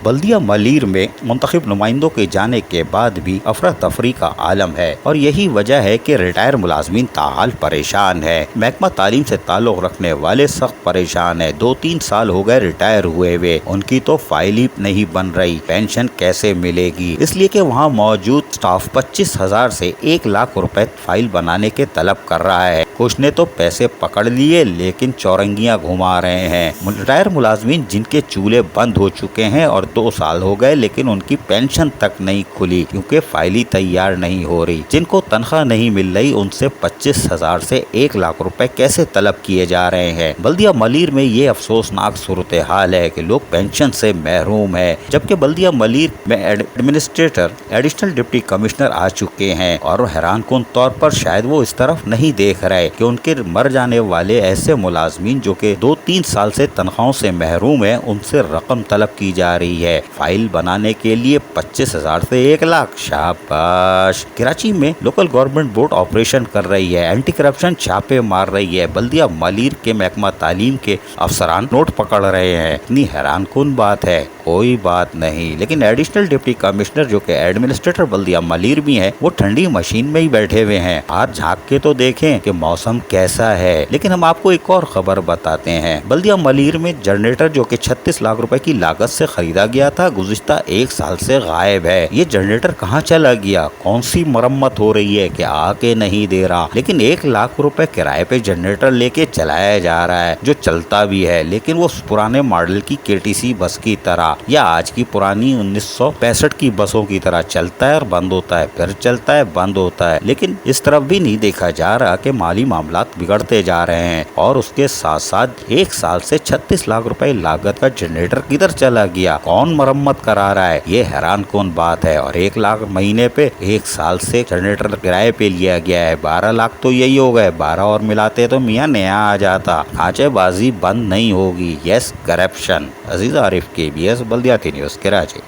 बल्दिया मलीर में मुंतखब नुमाइंदों के जाने के बाद भी अफरा तफरी का आलम है और यही वजह है कि रिटायर मुलाजमीन ताहाल परेशान है। महकमा तालीम से ताल्लुक रखने वाले सख्त परेशान है। 2-3 साल हो गए रिटायर हुए हुए, उनकी तो फाइल ही नहीं बन रही, पेंशन कैसे मिलेगी? इसलिए कि वहाँ मौजूद स्टाफ 25,000 से 1 लाख रुपए फाइल बनाने के तलब कर रहा है। कुछ ने तो पैसे पकड़ लिए लेकिन चौरंगियां घुमा रहे हैं। रिटायर मुलाजमीन जिनके चूल्हे बंद हो चुके हैं और 2 साल हो गए लेकिन उनकी पेंशन तक नहीं खुली क्योंकि फाइल ही तैयार नहीं हो रही। जिनको तनख्वाह नहीं मिल रही उनसे 25,000 से 1 लाख रुपए कैसे तलब किए जा रहे हैं। बल्दिया मलीर में ये अफसोसनाक सूरत हाल है कि लोग पेंशन से महरूम है, जबकि बल्दिया मलीर में एडमिनिस्ट्रेटर एडिशनल डिप्टी कमिश्नर आ चुके हैं और हैरान कुन तौर पर शायद वो इस तरफ नहीं देख रहे कि उनके मर जाने वाले ऐसे मुलाजमीन जो कि 2-3 साल से तनख्वाहों से महरूम है, उनसे रकम तलब की जा रही है फाइल बनाने के लिए 25,000 से 1 लाख। शाबाश। कराची में लोकल गवर्नमेंट बोर्ड ऑपरेशन कर रही है, एंटी करप्शन छापे मार रही है, बल्दिया मलीर के महकमा तालीम के अफसरान नोट पकड़ रहे हैं। इतनी हैरान कुन बात है। कोई बात नहीं, लेकिन एडिशनल डिप्टी कमिश्नर जो कि एडमिनिस्ट्रेटर बल्दिया मलीर भी हैं, वो ठंडी मशीन में ही बैठे हुए हैं। आज झांक के तो देखें कि मौसम कैसा है। लेकिन हम आपको एक और खबर बताते हैं। बल्दिया मलीर में जनरेटर जो कि 36 लाख रुपए की लागत से खरीदा गया था, गुज़िश्ता 1 साल से गायब है। ये जनरेटर कहाँ चला गया? कौन सी मरम्मत हो रही है कि आके नहीं दे रहा? लेकिन 1 लाख रुपए किराए पे जनरेटर लेके चलाया जा रहा है जो चलता भी है, लेकिन वो पुराने मॉडल की KTC बस की तरह या आज की पुरानी 1965 की बसों की तरह चलता है और बंद होता है, फिर चलता है, बंद होता है। लेकिन इस तरफ भी नहीं देखा जा रहा कि माली मामलात बिगड़ते जा रहे हैं और उसके साथ साथ 1 साल से 36 लाख रुपए लागत का जनरेटर किधर चला गया? कौन मरम्मत करा रहा है? ये हैरान कौन बात है। और 1 लाख महीने पे 1 साल से जनरेटर किराए पे लिया गया है। 12 लाख तो यही हो गए, 12 और मिलाते तो मियाँ नया आ जाता। खांचेबाजी बंद नहीं होगी। Yes corruption. Aziz Arif, KBS बल्दियाती न्यूज़, कराची।